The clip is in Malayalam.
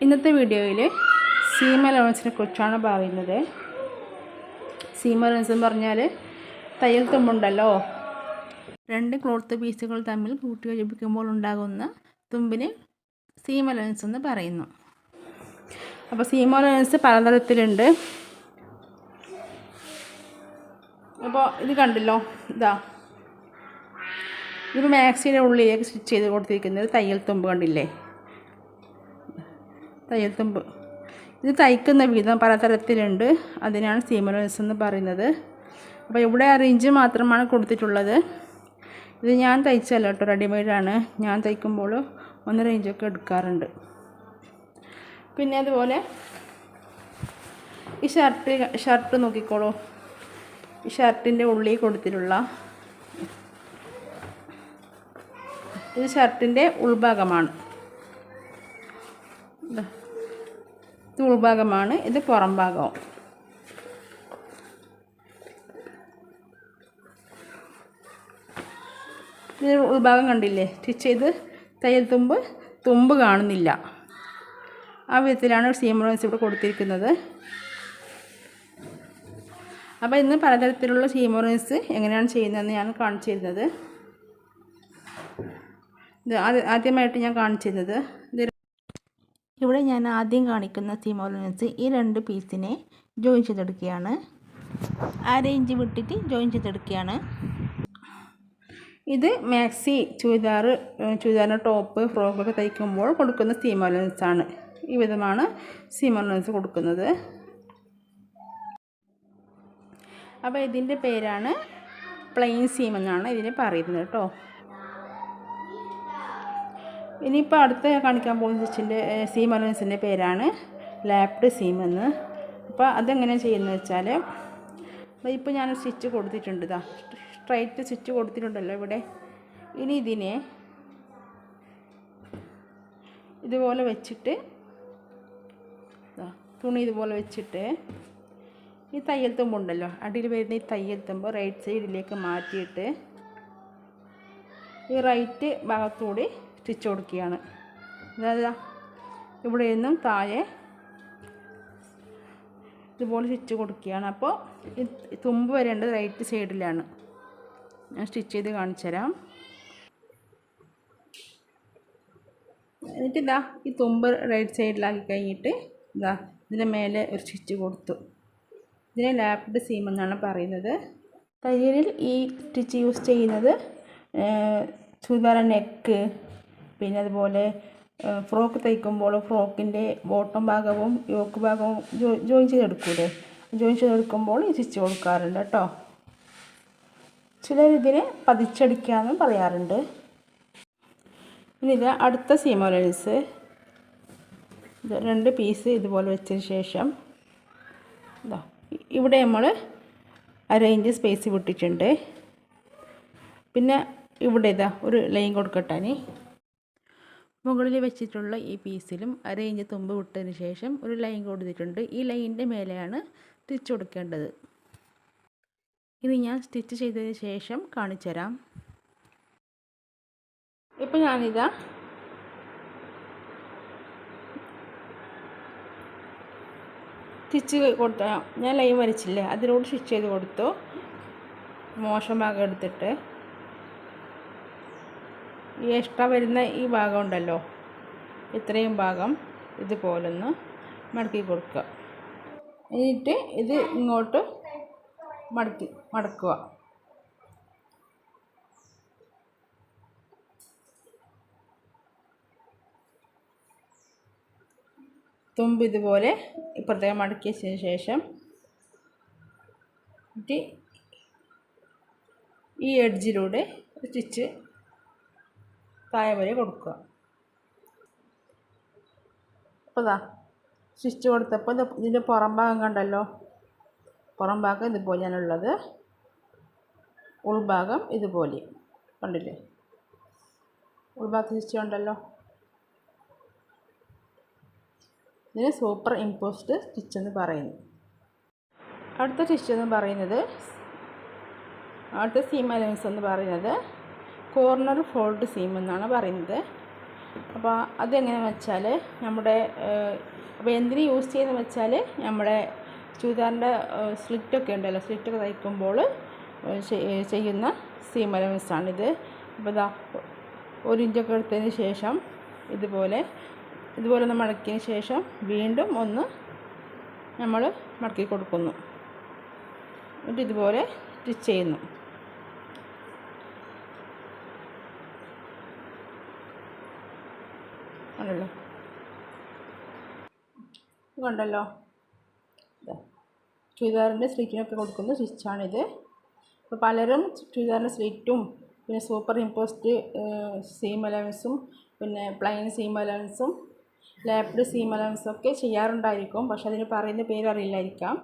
ഇന്നത്തെ വീഡിയോയിൽ സീം അലവൻസിനെ കുറിച്ചാണ് പറയുന്നത്. സീം അലവൻസ് എന്ന് പറഞ്ഞാൽ തയ്യൽ തുമ്പുണ്ടല്ലോ, രണ്ട് ക്ലോത്ത് പീസുകൾ തമ്മിൽ കൂട്ടിയോജിപ്പിക്കുമ്പോൾ ഉണ്ടാകുന്ന തുമ്പിന് സീം അലവൻസ് എന്ന് പറയുന്നു. അപ്പോൾ സീം അലവൻസ് പലതരത്തിലുണ്ട്. അപ്പോൾ ഇത് കണ്ടല്ലോ, ഇതിപ്പോൾ മാക്സിയുടെ ഉള്ളിലേക്ക് സ്റ്റിച്ച് ചെയ്ത് കൊടുത്തിരിക്കുന്നത് തയ്യൽ തുമ്പ് കണ്ടില്ലേ, തയ്യൽ തുമ്പ്. ഇത് തയ്ക്കുന്ന വിധം പലതരത്തിലുണ്ട്, അതിനാണ് സീം അലവൻസ് എന്ന് പറയുന്നത്. അപ്പോൾ ഇവിടെ റേഞ്ച് മാത്രമാണ് കൊടുത്തിട്ടുള്ളത്. ഇത് ഞാൻ തയ്ച്ചല്ല കേട്ടോ, റെഡിമെയ്ഡാണ്. ഞാൻ തയ്ക്കുമ്പോൾ 1 റേഞ്ചൊക്കെ എടുക്കാറുണ്ട്. പിന്നെ അതുപോലെ ഈ ഷർട്ട് നോക്കിക്കോളൂ. ഈ ഷർട്ടിൻ്റെ ഉള്ളിൽ കൊടുത്തിട്ടുള്ള ഇത് ഷർട്ടിൻ്റെ ഉൾഭാഗമാണ്. ഇത് ഉൾഭാഗമാണ്, ഇത് പുറം ഭാഗവും. ഇത് ഉൾഭാഗം കണ്ടില്ലേ, സ്റ്റിച്ച് ചെയ്ത് തയ്യൽ തുമ്പ് കാണുന്നില്ല. ആ വിധത്തിലാണ് സീം അലവൻസ് ഇവിടെ കൊടുത്തിരിക്കുന്നത്. അപ്പോൾ ഇന്ന് പലതരത്തിലുള്ള സീം അലവൻസ് എങ്ങനെയാണ് ചെയ്യുന്നതെന്ന് ഞാൻ കാണിച്ചു തരുന്നത്. ഇത് ആദ്യമായിട്ട് ഞാൻ കാണിച്ചിരുന്നത് ഇവിടെ ഞാൻ ആദ്യം കാണിക്കുന്ന സീം അലവൻസ് ഈ 2 പീസിനെ ജോയിൻ ചെയ്തെടുക്കുകയാണ്. അര ഇഞ്ച് വിട്ടിട്ട് ജോയിൻ ചെയ്തെടുക്കുകയാണ്. ഇത് മാക്സി, ചുരിദാറിന് ടോപ്പ്, ഫ്രോക്കൊക്കെ തയ്ക്കുമ്പോൾ കൊടുക്കുന്ന സീം അലവൻസ് ആണ്. ഈ വിധമാണ് സീം അലവൻസ് കൊടുക്കുന്നത്. അപ്പോൾ ഇതിൻ്റെ പേരാണ് പ്ലെയിൻ സീം എന്നാണ് ഇതിനെ പറയുന്നത് കേട്ടോ. ഇനിയിപ്പോൾ അടുത്ത കാണിക്കാൻ പോകുന്ന സീം അലവൻസിൻ്റെ പേരാണ് ലാപ്ഡ് സീം എന്ന്. അപ്പോൾ അതെങ്ങനെയാണ് ചെയ്യുന്നത് വെച്ചാൽ, ഇപ്പോൾ ഞാൻ സ്റ്റിച്ച് കൊടുത്തിട്ടുണ്ട്, സ്ട്രൈറ്റ് സ്റ്റിച്ച് കൊടുത്തിട്ടുണ്ടല്ലോ ഇവിടെ. ഇനി ഇതിനെ ഇതുപോലെ വെച്ചിട്ട്, തുണി ഇതുപോലെ വെച്ചിട്ട് ഈ തയ്യൽ തുമ്പുണ്ടല്ലോ, അടിയിൽ വരുന്ന ഈ തയ്യൽ തുമ്പ് റൈറ്റ് സൈഡിലേക്ക് മാറ്റിയിട്ട് ഈ റൈറ്റ് ഭാഗത്തുകൂടി സ്റ്റിച്ച് കൊടുക്കുകയാണ്. അതായത് ഇവിടെ നിന്നും താഴെ ഇതുപോലെ സ്റ്റിച്ച് കൊടുക്കുകയാണ്. അപ്പോൾ ഈ തുമ്പ് വരേണ്ടത് റൈറ്റ് സൈഡിലാണ്. ഞാൻ സ്റ്റിച്ച് ചെയ്ത് കാണിച്ചു തരാം. എന്നിട്ട് ഈ തുമ്പ് റൈറ്റ് സൈഡിലാക്കി കഴിഞ്ഞിട്ട് ഇതിൻ്റെ മേലെ ഒരു സ്റ്റിച്ച് കൊടുത്തു. ഇതിനെ ലാപ്ഡ് സീം എന്നാണ് പറയുന്നത്. തയ്യലിൽ ഈ സ്റ്റിച്ച് യൂസ് ചെയ്യുന്നത് ചുരിദാർ നെക്ക്, പിന്നെ അതുപോലെ ഫ്രോക്ക് തയ്ക്കുമ്പോൾ ഫ്രോക്കിൻ്റെ ബോട്ടം ഭാഗവും യോക്ക് ഭാഗവും ജോയിൻ ചെയ്തെടുക്കൂലേ, ജോയിൻ ചെയ്തെടുക്കുമ്പോൾ ഈ സ്റ്റിച്ച് കൊടുക്കാറുണ്ട് കേട്ടോ. ചിലർ ഇതിനെ പതിച്ചടിക്കാമെന്നും പറയാറുണ്ട്. ഇത് അടുത്ത സീം അലവൻസ്. 2 പീസ് ഇതുപോലെ വെച്ചതിന് ശേഷം ഇവിടെ നമ്മൾ അര ഇഞ്ച് സ്പേസ് വിട്ടിട്ടുണ്ട്. പിന്നെ ഇവിടെ ഒരു ലൈൻ കൊടുക്കട്ടെ. മുകളിൽ വെച്ചിട്ടുള്ള ഈ പീസിലും അര ഇഞ്ച് തുമ്പ് വിട്ടതിന് ശേഷം ഒരു ലൈൻ കൊടുത്തിട്ടുണ്ട്. ഈ ലൈനിൻ്റെ മേലെയാണ് സ്റ്റിച്ച് കൊടുക്കേണ്ടത്. ഇത് ഞാൻ സ്റ്റിച്ച് ചെയ്തതിന് ശേഷം കാണിച്ചു തരാം. ഇപ്പോൾ ഞാനിതാ സ്റ്റിച്ച് കൊടുത്ത, ഞാൻ ലൈൻ വരച്ചില്ലേ, അതിനോട് സ്റ്റിച്ച് ചെയ്ത് കൊടുത്തു. മോശം ഭാഗം എടുത്തിട്ട് ഈ എക്സ്ട്രാ വരുന്ന ഈ ഭാഗം ഉണ്ടല്ലോ, ഇത്രയും ഭാഗം ഇതുപോലൊന്ന് മടക്കി കൊടുക്കുക. എന്നിട്ട് ഇത് ഇങ്ങോട്ട് മടക്കുക. തുമ്പ് ഇതുപോലെ ഇപ്പുറത്തേക്ക് മടക്കിയതിന് ശേഷം ഈ എഡ്ജിലൂടെ സ്റ്റിച്ച് താഴെ വരെ കൊടുക്കുക. അപ്പോൾ സ്റ്റിച്ച് കൊടുത്തപ്പോൾ ഇതിൻ്റെ പുറം ഭാഗം കണ്ടല്ലോ, പുറം ഭാഗം ഇതുപോലെയാണുള്ളത്, ഉൾഭാഗം ഇതുപോലെ കണ്ടില്ലേ, ഉൾഭാഗത്ത് സ്റ്റിച്ച് ഉണ്ടല്ലോ. ഇതിന് സൂപ്പർ ഇമ്പോസ്ഡ് സ്റ്റിച്ച് എന്ന് പറയുന്നു. അടുത്ത സ്റ്റിച്ച് എന്ന് പറയുന്നത്, അടുത്ത സീം അലവൻസ് എന്ന് പറയുന്നത് കോർണർ ഫോൾഡ് സീം എന്നാണ് പറയുന്നത്. അപ്പോൾ അതെങ്ങനെയാണെന്ന് വെച്ചാൽ നമ്മുടെ അപ്പോൾ എന്തിന് യൂസ് ചെയ്യുന്നത് വെച്ചാൽ നമ്മുടെ ചുരിദാറിൻ്റെ സ്ലിറ്റൊക്കെ ഉണ്ടല്ലോ, സ്ലിറ്റൊക്കെ തയ്ക്കുമ്പോൾ ചെയ്യുന്ന സീം അലവൻസാണിത്. അപ്പോൾ ഇതാ 1 ഇഞ്ചൊക്കെ എടുത്തതിന് ശേഷം ഇതുപോലെ ഒന്ന് മടക്കിയതിന് ശേഷം വീണ്ടും ഒന്ന് നമ്മൾ മടക്കി കൊടുക്കുന്നു. എന്നിട്ട് ഇതുപോലെ സ്റ്റിച്ച് ചെയ്യുന്നു. കണ്ടല്ലോ ചുരിദാറിൻ്റെ സ്ലിറ്റിനൊക്കെ കൊടുക്കുന്ന സ്റ്റിച്ചാണിത്. അപ്പോൾ പലരും ചുരിദാറിൻ്റെ സ്ലിറ്റും പിന്നെ സൂപ്പർ ഇമ്പോസ്ഡ് സീം അലവൻസും പിന്നെ പ്ലെയിൻ സീം അലവൻസും ലാപ്ഡ് സീം അലവൻസും ഒക്കെ ചെയ്യാറുണ്ടായിരിക്കും. പക്ഷെ അതിന് പറയുന്ന പേര് അറിയില്ലായിരിക്കാം.